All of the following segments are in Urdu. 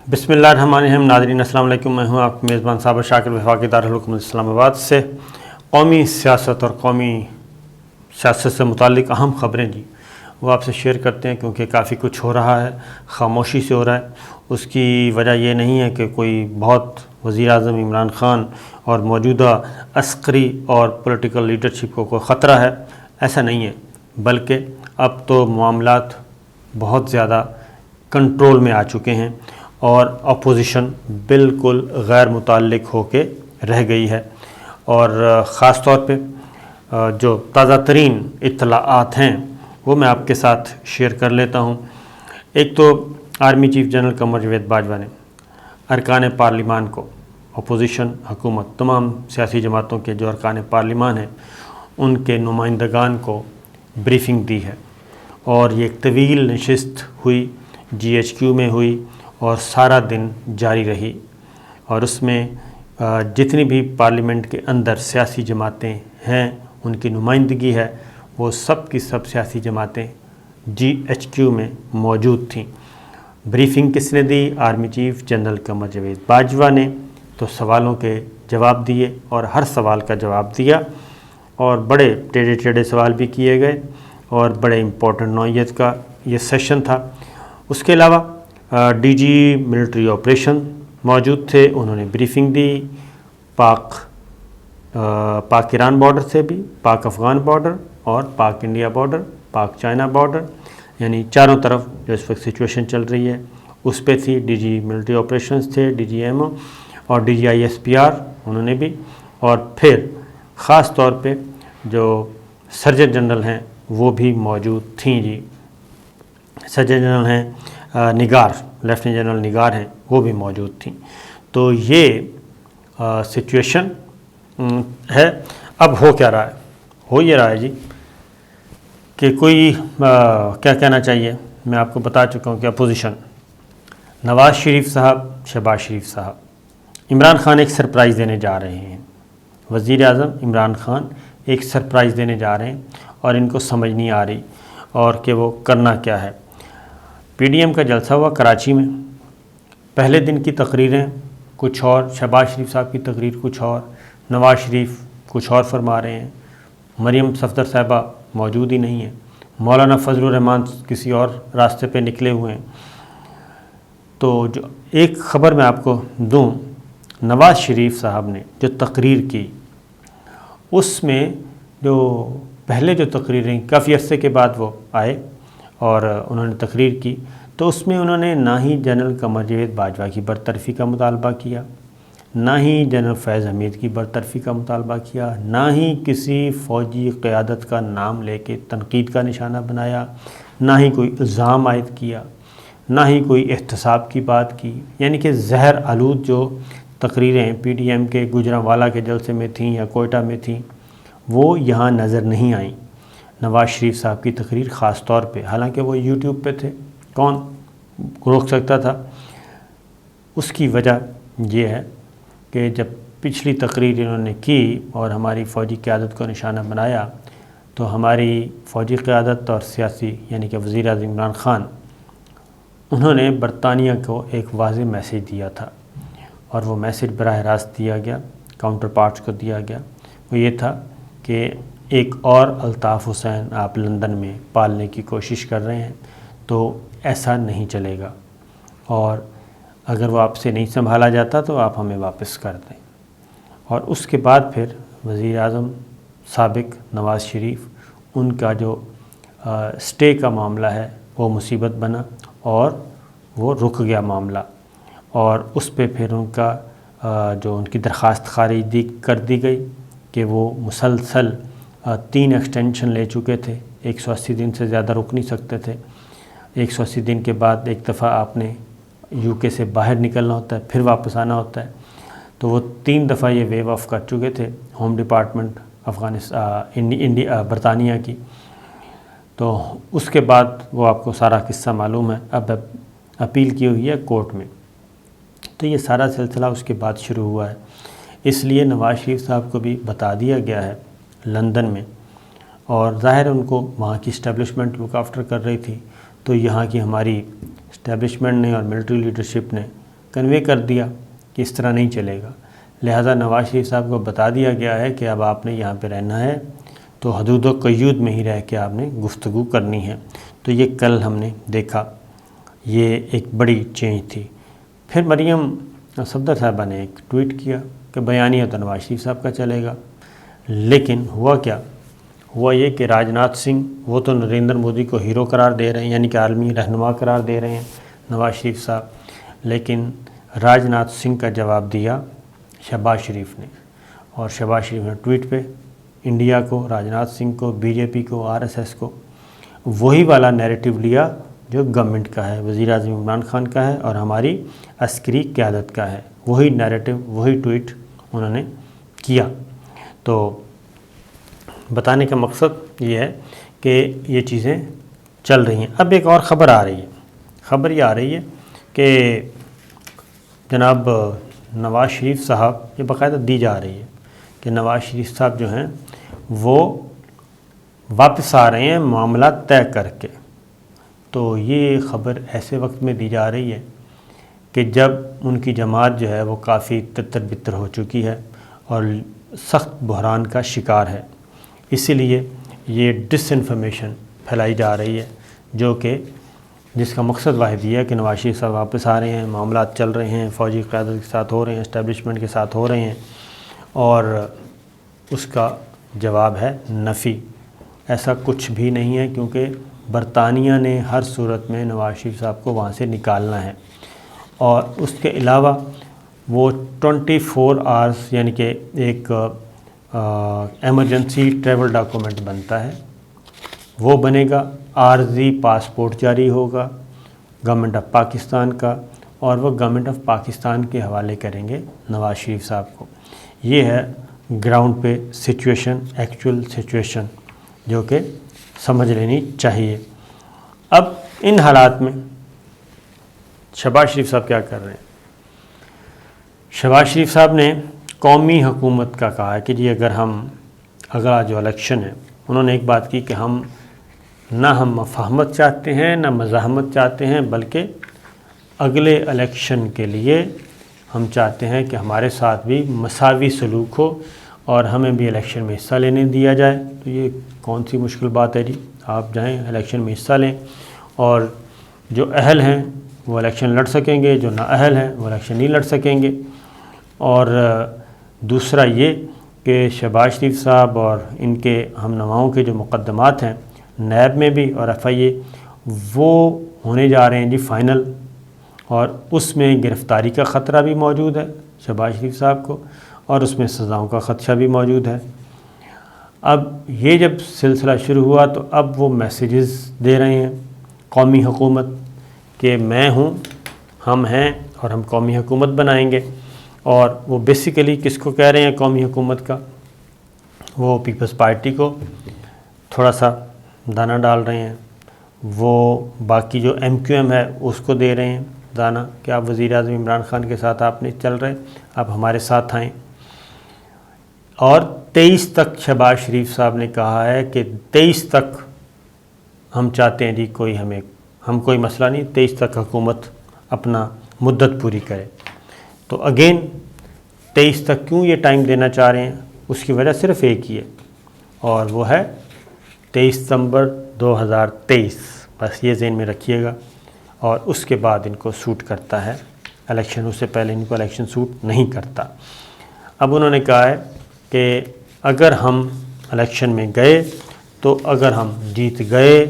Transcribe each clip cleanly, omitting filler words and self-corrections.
بسم اللہ الرحمن الرحیم۔ ناظرین السلام علیکم، میں ہوں آپ میزبان صابر شاکر وفاقی دارالحکومت اسلام آباد سے۔ قومی سیاست اور قومی سیاست سے متعلق اہم خبریں وہ آپ سے شیئر کرتے ہیں، کیونکہ کافی کچھ ہو رہا ہے، خاموشی سے ہو رہا ہے۔ اس کی وجہ یہ نہیں ہے کہ کوئی بہت وزیر اعظم عمران خان اور موجودہ عسکری اور پولیٹیکل لیڈرشپ کو کوئی خطرہ ہے، ایسا نہیں ہے، بلکہ اب تو معاملات بہت زیادہ کنٹرول میں آ چکے ہیں اور اپوزیشن بالکل غیر متعلق ہو کے رہ گئی ہے۔ اور خاص طور پہ جو تازہ ترین اطلاعات ہیں وہ میں آپ کے ساتھ شیئر کر لیتا ہوں۔ ایک تو army chief general Qamar Javed Bajwa نے ارکان پارلیمان کو، اپوزیشن، حکومت، تمام سیاسی جماعتوں کے جو ارکان پارلیمان ہیں ان کے نمائندگان کو بریفنگ دی ہے، اور یہ ایک طویل نشست ہوئی، GHQ میں ہوئی اور سارا دن جاری رہی، اور اس میں جتنی بھی پارلیمنٹ کے اندر سیاسی جماعتیں ہیں ان کی نمائندگی ہے، وہ سب کی سب سیاسی جماعتیں GHQ میں موجود تھیں۔ بریفنگ کس نے دی؟ Army chief general Qamar Javed Bajwa نے۔ تو سوالوں کے جواب دیے اور ہر سوال کا جواب دیا، اور بڑے ٹیڑھے سوال بھی کیے گئے، اور بڑے امپورٹنٹ نوعیت کا یہ سیشن تھا۔ اس کے علاوہ DG ملٹری آپریشن موجود تھے، انہوں نے بریفنگ دی، پاک ایران بارڈر سے بھی، پاک افغان بارڈر اور پاک انڈیا بارڈر، پاک چائنا بارڈر، یعنی چاروں طرف جو اس وقت سچویشن چل رہی ہے اس پہ تھی۔ DG ملٹری آپریشنز تھے، DG MO اور DG ISPR انہوں نے بھی، اور پھر خاص طور پہ جو سرجن جنرل ہیں وہ بھی موجود تھیں سرجن جنرل ہیں نگار، لیفٹیننٹ جنرل نگار ہیں، وہ بھی موجود تھیں۔ تو یہ سچویشن ہے۔ اب ہو کیا رہا ہے؟ ہو یہ رہا ہے کہ کوئی کیا کہنا چاہیے، میں آپ کو بتا چکا ہوں کہ اپوزیشن، نواز شریف صاحب، شہباز شریف صاحب، عمران خان ایک سرپرائز دینے جا رہے ہیں۔ وزیر اعظم عمران خان ایک سرپرائز دینے جا رہے ہیں، اور ان کو سمجھ نہیں آ رہی اور کہ وہ کرنا کیا ہے۔ PDM کا جلسہ ہوا کراچی میں، پہلے دن کی تقریریں کچھ اور، شہباز شریف صاحب کی تقریر کچھ اور، نواز شریف کچھ اور فرما رہے ہیں، مریم صفدر صاحبہ موجود ہی نہیں ہیں، مولانا فضل الرحمان کسی اور راستے پہ نکلے ہوئے ہیں۔ تو جو ایک خبر میں آپ کو دوں، نواز شریف صاحب نے جو تقریر کی، اس میں جو پہلے جو تقریریں کافی عرصے کے بعد وہ آئے اور انہوں نے تقریر کی، تو اس میں انہوں نے نہ ہی جنرل قمر جاوید باجوہ کی برطرفی کا مطالبہ کیا، نہ ہی جنرل فیض حمید کی برطرفی کا مطالبہ کیا، نہ ہی کسی فوجی قیادت کا نام لے کے تنقید کا نشانہ بنایا، نہ ہی کوئی الزام عائد کیا، نہ ہی کوئی احتساب کی بات کی۔ یعنی کہ زہر آلود جو تقریریں PDM کے گوجرانوالا کے جلسے میں تھیں یا کوئٹہ میں تھیں، وہ یہاں نظر نہیں آئیں نواز شریف صاحب کی تقریر خاص طور پہ، حالانکہ وہ YouTube پہ تھے، کون روک سکتا تھا۔ اس کی وجہ یہ ہے کہ جب پچھلی تقریر انہوں نے کی اور ہماری فوجی قیادت کو نشانہ بنایا، تو ہماری فوجی قیادت اور سیاسی یعنی کہ وزیر اعظم عمران خان، انہوں نے برطانیہ کو ایک واضح میسیج دیا تھا، اور وہ میسیج براہ راست دیا گیا، کاؤنٹر پارٹس کو دیا گیا۔ وہ یہ تھا کہ ایک اور الطاف حسین آپ لندن میں پالنے کی کوشش کر رہے ہیں، تو ایسا نہیں چلے گا، اور اگر وہ آپ سے نہیں سنبھالا جاتا تو آپ ہمیں واپس کر دیں۔ اور اس کے بعد پھر وزیر اعظم سابق نواز شریف، ان کا جو سٹے کا معاملہ ہے وہ مصیبت بنا، اور وہ رک گیا معاملہ، اور اس پہ پھر ان کا جو ان کی درخواست خارج کر دی گئی کہ وہ مسلسل 3 ایکسٹینشن لے چکے تھے، 180 دن سے زیادہ رک نہیں سکتے تھے۔ 180 دن کے بعد ایک دفعہ آپ نے UK سے باہر نکلنا ہوتا ہے، پھر واپس آنا ہوتا ہے، تو وہ 3 دفعہ یہ ویو آف کر چکے تھے ہوم ڈپارٹمنٹ انڈیا برطانیہ کی۔ تو اس کے بعد وہ آپ کو سارا قصہ معلوم ہے، اب اپیل کی ہوئی ہے کورٹ میں۔ تو یہ سارا سلسلہ اس کے بعد شروع ہوا ہے، اس لیے نواز شریف صاحب کو بھی بتا دیا گیا ہے لندن میں، اور ظاہر ان کو وہاں کی اسٹیبلشمنٹ لک آفٹر کر رہی تھی، تو یہاں کی ہماری اسٹیبلشمنٹ نے اور ملٹری لیڈرشپ نے کنوے کر دیا کہ اس طرح نہیں چلے گا، لہٰذا نواز شریف صاحب کو بتا دیا گیا ہے کہ اب آپ نے یہاں پہ رہنا ہے تو حدود و قیود میں ہی رہ کے آپ نے گفتگو کرنی ہے۔ تو یہ کل ہم نے دیکھا، یہ ایک بڑی چینج تھی۔ پھر مریم صفدر صاحبہ نے ایک ٹویٹ کیا کہ بیانیہ تو نواز شریف صاحب کا چلے گا، لیکن ہوا کیا؟ ہوا یہ کہ راجناتھ سنگھ وہ تو نریندر مودی کو ہیرو قرار دے رہے ہیں، یعنی کہ عالمی رہنما قرار دے رہے ہیں نواز شریف صاحب، لیکن راجناتھ سنگھ کا جواب دیا شہباز شریف نے، اور شہباز شریف نے ٹویٹ پہ انڈیا کو، راجناتھ سنگھ کو، بی جے پی کو، RSS کو وہی والا نیریٹو لیا جو گورنمنٹ کا ہے، وزیر اعظم عمران خان کا ہے اور ہماری عسکری قیادت کا ہے، وہی نیریٹو، وہی ٹویٹ انہوں نے کیا۔ تو بتانے کا مقصد یہ ہے کہ یہ چیزیں چل رہی ہیں۔ اب ایک اور خبر آ رہی ہے، خبر یہ آ رہی ہے کہ جناب نواز شریف صاحب، یہ باقاعدہ دی جا رہی ہے کہ نواز شریف صاحب جو ہیں وہ واپس آ رہے ہیں معاملات طے کر کے۔ تو یہ خبر ایسے وقت میں دی جا رہی ہے کہ جب ان کی جماعت جو ہے وہ کافی تتر بتر ہو چکی ہے اور سخت بحران کا شکار ہے، اسی لیے یہ ڈس انفارمیشن پھیلائی جا رہی ہے جو کہ جس کا مقصد واحد یہ ہے کہ نواز شریف صاحب واپس آ رہے ہیں، معاملات چل رہے ہیں، فوجی قیادت کے ساتھ ہو رہے ہیں، اسٹیبلشمنٹ کے ساتھ ہو رہے ہیں، اور اس کا جواب ہے نفی۔ ایسا کچھ بھی نہیں ہے، کیونکہ برطانیہ نے ہر صورت میں نواز شریف صاحب کو وہاں سے نکالنا ہے، اور اس کے علاوہ وہ 24 آورس یعنی کہ ایک ایمرجنسی ٹریول ڈاکومنٹ بنتا ہے، وہ بنے گا، عارضی پاسپورٹ جاری ہوگا گورنمنٹ آف پاکستان کا، اور وہ گورنمنٹ آف پاکستان کے حوالے کریں گے نواز شریف صاحب کو۔ یہ ہے گراؤنڈ پہ سچویشن، ایکچول سچویشن جو کہ سمجھ لینی چاہیے۔ اب ان حالات میں شہباز شریف صاحب کیا کر رہے ہیں؟ شہباز شریف صاحب نے قومی حکومت کا کہا ہے کہ جی اگر ہم اگلا جو الیکشن ہے، انہوں نے ایک بات کی کہ ہم مفاہمت چاہتے ہیں نہ مزاحمت چاہتے ہیں، بلکہ اگلے الیکشن کے لیے ہم چاہتے ہیں کہ ہمارے ساتھ بھی مساوی سلوک ہو اور ہمیں بھی الیکشن میں حصہ لینے دیا جائے۔ تو یہ کون سی مشکل بات ہے جی؟ آپ جائیں الیکشن میں حصہ لیں، اور جو اہل ہیں وہ الیکشن لڑ سکیں گے، جو نااہل ہیں وہ الیکشن نہیں لڑ سکیں گے۔ اور دوسرا یہ کہ شہباز شریف صاحب اور ان کے ہم نواؤں کے جو مقدمات ہیں نیب میں بھی اور FIA، وہ ہونے جا رہے ہیں جی فائنل، اور اس میں گرفتاری کا خطرہ بھی موجود ہے شہباز شریف صاحب کو، اور اس میں سزاؤں کا خدشہ بھی موجود ہے۔ اب یہ جب سلسلہ شروع ہوا تو اب وہ میسیجز دے رہے ہیں قومی حکومت کہ میں ہوں، ہم ہیں، اور ہم قومی حکومت بنائیں گے۔ اور وہ بیسیکلی کس کو کہہ رہے ہیں قومی حکومت کا؟ وہ پیپلز پارٹی کو تھوڑا سا دانہ ڈال رہے ہیں، وہ باقی جو MQM ہے اس کو دے رہے ہیں دانہ کہ آپ وزیر اعظم عمران خان کے ساتھ آپ نہیں چل رہے، آپ ہمارے ساتھ آئیں۔ اور 23 تک شہباز شریف صاحب نے کہا ہے کہ 23 تک ہم چاہتے ہیں جی ہم کوئی مسئلہ نہیں، 23 تک حکومت اپنا مدت پوری کرے۔ تو اگین 23 تک کیوں یہ ٹائم دینا چاہ رہے ہیں؟ اس کی وجہ صرف ایک ہی ہے، اور وہ ہے 23 ستمبر 2023، بس یہ ذہن میں رکھیے گا۔ اور اس کے بعد ان کو سوٹ کرتا ہے الیکشن، اس سے پہلے ان کو الیکشن سوٹ نہیں کرتا۔ اب انہوں نے کہا ہے کہ اگر ہم الیکشن میں گئے تو اگر ہم جیت گئے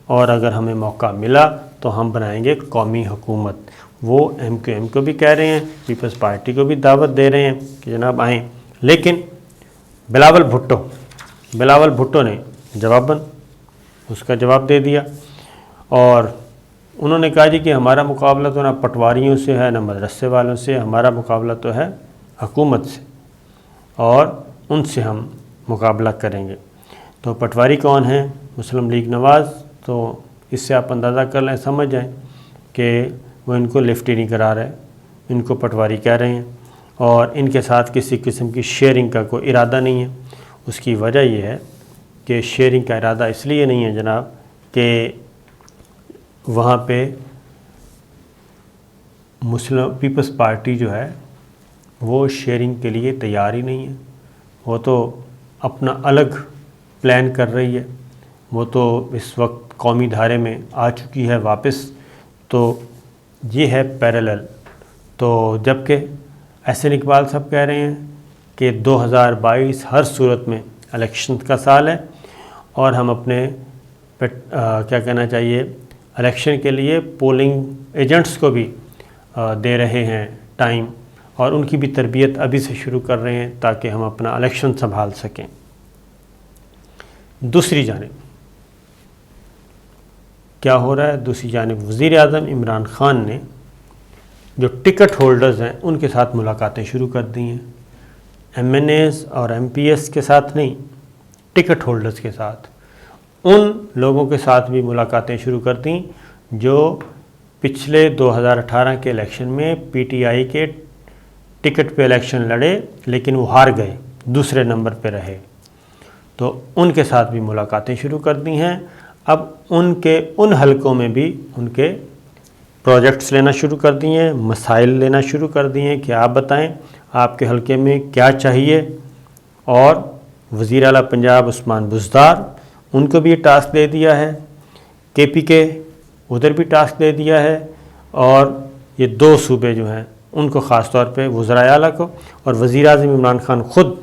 اور اگر ہمیں موقع ملا تو ہم بنائیں گے قومی حکومت۔ وہ MQM کو بھی کہہ رہے ہیں، پیپلز پارٹی کو بھی دعوت دے رہے ہیں کہ جناب آئیں، لیکن بلاول بھٹو نے جواباً اس کا جواب دے دیا، اور انہوں نے کہا جی کہ ہمارا مقابلہ تو نہ پٹواریوں سے ہے نہ مدرسے والوں سے، ہمارا مقابلہ تو ہے حکومت سے، اور ان سے ہم مقابلہ کریں گے۔ تو پٹواری کون ہیں؟ مسلم لیگ نواز۔ تو اس سے آپ اندازہ کر لیں، سمجھ جائیں کہ وہ ان کو لفٹ ہی نہیں کرا رہے، ان کو پٹواری کہہ رہے ہیں، اور ان کے ساتھ کسی قسم کی شیئرنگ کا کوئی ارادہ نہیں ہے۔ اس کی وجہ یہ ہے کہ شیئرنگ کا ارادہ اس لیے نہیں ہے جناب کہ وہاں پہ مسلم پیپلز پارٹی جو ہے وہ شیئرنگ کے لیے تیار ہی نہیں ہے. وہ تو اپنا الگ پلان کر رہی ہے. وہ تو اس وقت قومی دھارے میں آ چکی ہے واپس. تو یہ ہے پیرالل. تو جبکہ احسن اقبال صاحب کہہ رہے ہیں کہ 2022 ہر صورت میں الیکشن کا سال ہے اور ہم اپنے کیا کہنا چاہیے الیکشن کے لیے پولنگ ایجنٹس کو بھی دے رہے ہیں ٹائم, اور ان کی بھی تربیت ابھی سے شروع کر رہے ہیں تاکہ ہم اپنا الیکشن سنبھال سکیں. دوسری جانب کیا ہو رہا ہے؟ دوسری جانب وزیر اعظم عمران خان نے جو ٹکٹ ہولڈرز ہیں ان کے ساتھ ملاقاتیں شروع کر دی ہیں. ایم این ایز اور ایم پی ایس کے ساتھ نہیں, ٹکٹ ہولڈرز کے ساتھ. ان لوگوں کے ساتھ بھی ملاقاتیں شروع کر دیں جو پچھلے 2018 کے الیکشن میں پی ٹی آئی کے ٹکٹ پہ الیکشن لڑے لیکن وہ ہار گئے, دوسرے نمبر پہ رہے. تو ان کے ساتھ بھی ملاقاتیں شروع کر دی ہیں. اب ان حلقوں میں بھی ان کے پروجیکٹس لینا شروع کر دیے ہیں, مسائل لینا شروع کر دیے ہیں کہ آپ بتائیں آپ کے حلقے میں کیا چاہیے. اور وزیر اعلیٰ پنجاب عثمان بزدار ان کو بھی یہ ٹاسک دے دیا ہے, کے پی کے ادھر بھی ٹاسک دے دیا ہے, اور یہ 2 صوبے جو ہیں ان کو خاص طور پہ وزرائے اعلیٰ کو, اور وزیر اعظم عمران خان خود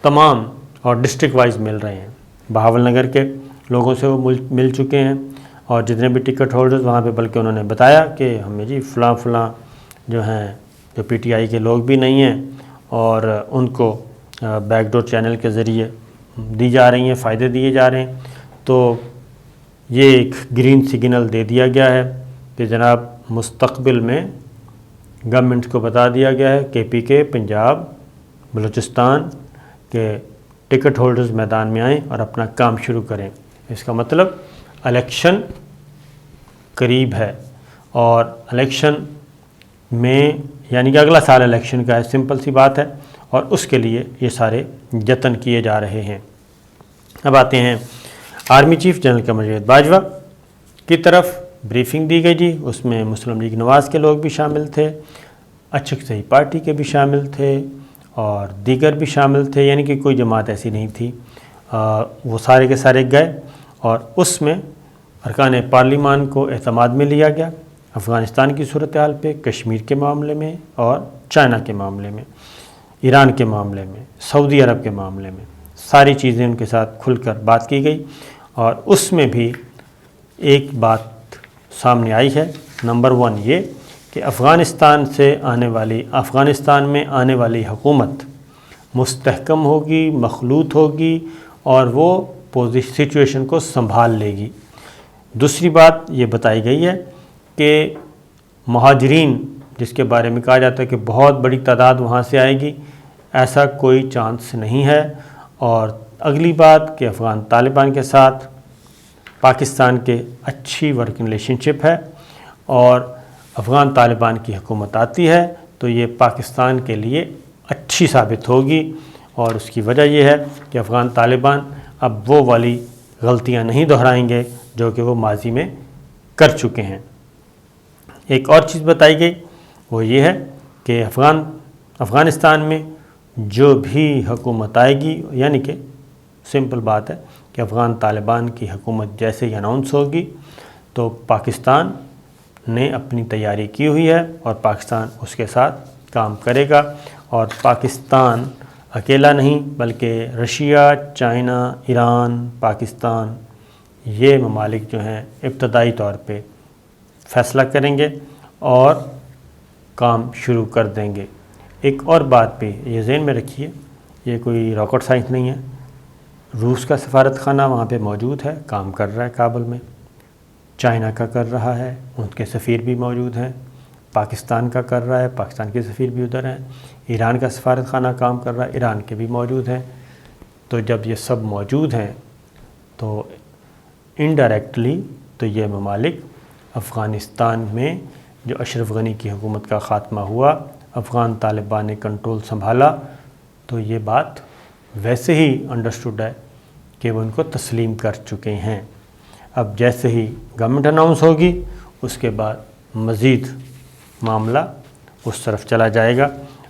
تمام اور ڈسٹرکٹ وائز مل رہے ہیں. بہاول نگر کے لوگوں سے وہ مل چکے ہیں اور جتنے بھی ٹکٹ ہولڈرز وہاں پہ, بلکہ انہوں نے بتایا کہ ہمیں جی فلاں جو ہیں جو پی ٹی آئی کے لوگ بھی نہیں ہیں اور ان کو بیک ڈور چینل کے ذریعے دی جا رہی ہیں, فائدے دیے جا رہے ہیں. تو یہ ایک گرین سگنل دے دیا گیا ہے کہ جناب مستقبل میں گورنمنٹ کو بتا دیا گیا ہے کے پی کے, پنجاب, بلوچستان کے ٹکٹ ہولڈرز میدان میں آئیں اور اپنا کام شروع کریں. اس کا مطلب الیکشن قریب ہے, اور الیکشن میں یعنی کہ اگلا سال الیکشن کا ہے, سمپل سی بات ہے, اور اس کے لیے یہ سارے جتن کیے جا رہے ہیں. اب آتے ہیں army chief general Qamar Javed Bajwa کی طرف. بریفنگ دی گئی جی, اس میں مسلم لیگ نواز کے لوگ بھی شامل تھے, اچھک صحیح پارٹی کے بھی شامل تھے, اور دیگر بھی شامل تھے, یعنی کہ کوئی جماعت ایسی نہیں تھی. وہ سارے کے سارے گئے, اور اس میں ارکان پارلیمان کو اعتماد میں لیا گیا افغانستان کی صورتحال پہ, کشمیر کے معاملے میں, اور چائنا کے معاملے میں, ایران کے معاملے میں, سعودی عرب کے معاملے میں, ساری چیزیں ان کے ساتھ کھل کر بات کی گئی. اور اس میں بھی ایک بات سامنے آئی ہے, نمبر 1 یہ کہ افغانستان میں آنے والی حکومت مستحکم ہوگی, مخلوط ہوگی, اور وہ سچویشن کو سنبھال لے گی. دوسری بات یہ بتائی گئی ہے کہ مہاجرین جس کے بارے میں کہا جاتا ہے کہ بہت بڑی تعداد وہاں سے آئے گی, ایسا کوئی چانس نہیں ہے. اور اگلی بات کہ افغان طالبان کے ساتھ پاکستان کے اچھی ورکنگ ریلیشن شپ ہے, اور افغان طالبان کی حکومت آتی ہے تو یہ پاکستان کے لیے اچھی ثابت ہوگی. اور اس کی وجہ یہ ہے کہ افغان طالبان اب وہ والی غلطیاں نہیں دہرائیں گے جو کہ وہ ماضی میں کر چکے ہیں. ایک اور چیز بتائی گئی وہ یہ ہے کہ افغانستان میں جو بھی حکومت آئے گی, یعنی کہ سمپل بات ہے کہ افغان طالبان کی حکومت جیسے ہی اناؤنس ہوگی تو پاکستان نے اپنی تیاری کی ہوئی ہے اور پاکستان اس کے ساتھ کام کرے گا. اور پاکستان اکیلا نہیں بلکہ رشیا, چائنا, ایران, پاکستان, یہ ممالک جو ہیں ابتدائی طور پہ فیصلہ کریں گے اور کام شروع کر دیں گے. ایک اور بات بھی یہ ذہن میں رکھیے, یہ کوئی راکٹ سائنس نہیں ہے. روس کا سفارت خانہ وہاں پہ موجود ہے, کام کر رہا ہے کابل میں. چائنا کا کر رہا ہے, ان کے سفیر بھی موجود ہیں. پاکستان کا کر رہا ہے, پاکستان کے سفیر بھی ادھر ہیں. ایران کا سفارت خانہ کام کر رہا ہے, ایران کے بھی موجود ہیں. تو جب یہ سب موجود ہیں تو انڈائریکٹلی تو یہ ممالک افغانستان میں جو اشرف غنی کی حکومت کا خاتمہ ہوا, افغان طالبان نے کنٹرول سنبھالا, تو یہ بات ویسے ہی انڈرسٹوڈ ہے کہ وہ ان کو تسلیم کر چکے ہیں. اب جیسے ہی گورنمنٹ اناؤنس ہوگی اس کے بعد مزید معاملہ اس طرف چلا جائے گا،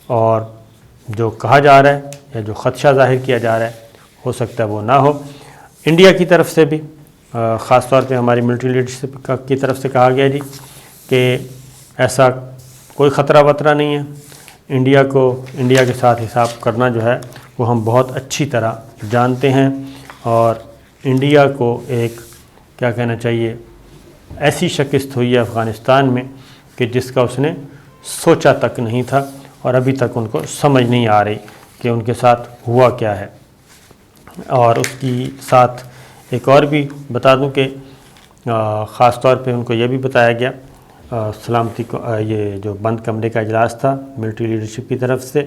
اور جو کہا جا رہا ہے یا جو خدشہ ظاہر کیا جا رہا ہے ہو سکتا ہے وہ نہ ہو۔ انڈیا کی طرف سے بھی خاص طور پہ ہماری ملٹری لیڈرشپ کی طرف سے کہا گیا جی کہ ایسا کوئی خطرہ وطرہ نہیں ہے، انڈیا کے ساتھ حساب کرنا جو ہے وہ ہم بہت اچھی طرح جانتے ہیں، اور انڈیا کو ایک کیا کہنا چاہیے ایسی شکست ہوئی ہے افغانستان میں کہ جس کا اس نے سوچا تک نہیں تھا، اور ابھی تک ان کو سمجھ نہیں آ رہی کہ ان کے ساتھ ہوا کیا ہے۔ اور اس کی ساتھ ایک اور بھی بتا دوں کہ خاص طور پہ ان کو یہ بھی بتایا گیا سلامتی کو، یہ جو بند کمرے کا اجلاس تھا ملٹری لیڈرشپ کی طرف سے،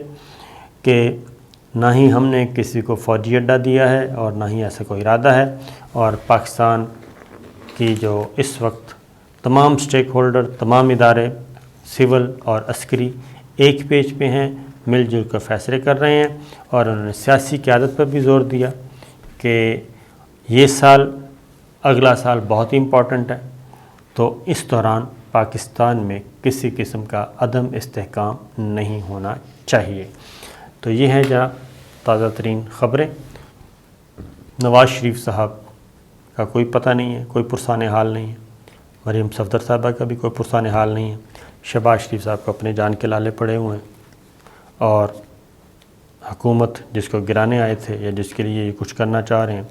کہ نہ ہی ہم نے کسی کو فوجی اڈہ دیا ہے اور نہ ہی ایسا کوئی ارادہ ہے، اور پاکستان کی جو اس وقت تمام سٹیک ہولڈر، تمام ادارے سول اور عسکری ایک پیج پہ ہیں، مل جل کر فیصلے کر رہے ہیں، اور انہوں نے سیاسی قیادت پر بھی زور دیا کہ یہ سال، اگلا سال بہت ہی امپورٹنٹ ہے، تو اس دوران پاکستان میں کسی قسم کا عدم استحکام نہیں ہونا چاہیے۔ تو یہ ہے جناب تازہ ترین خبریں۔ نواز شریف صاحب کا کوئی پتہ نہیں ہے، کوئی پرسان حال نہیں ہے، مریم صفدر صاحبہ کا بھی کوئی پرسان حال نہیں ہے، شہباز شریف صاحب کو اپنے جان کے لالے پڑے ہوئے ہیں، اور حکومت جس کو گرانے آئے تھے یا جس کے لیے یہ کچھ کرنا چاہ رہے ہیں،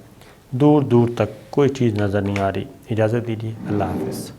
دور دور تک کوئی چیز نظر نہیں آ رہی۔ اجازت دیجیے، اللہ حافظ۔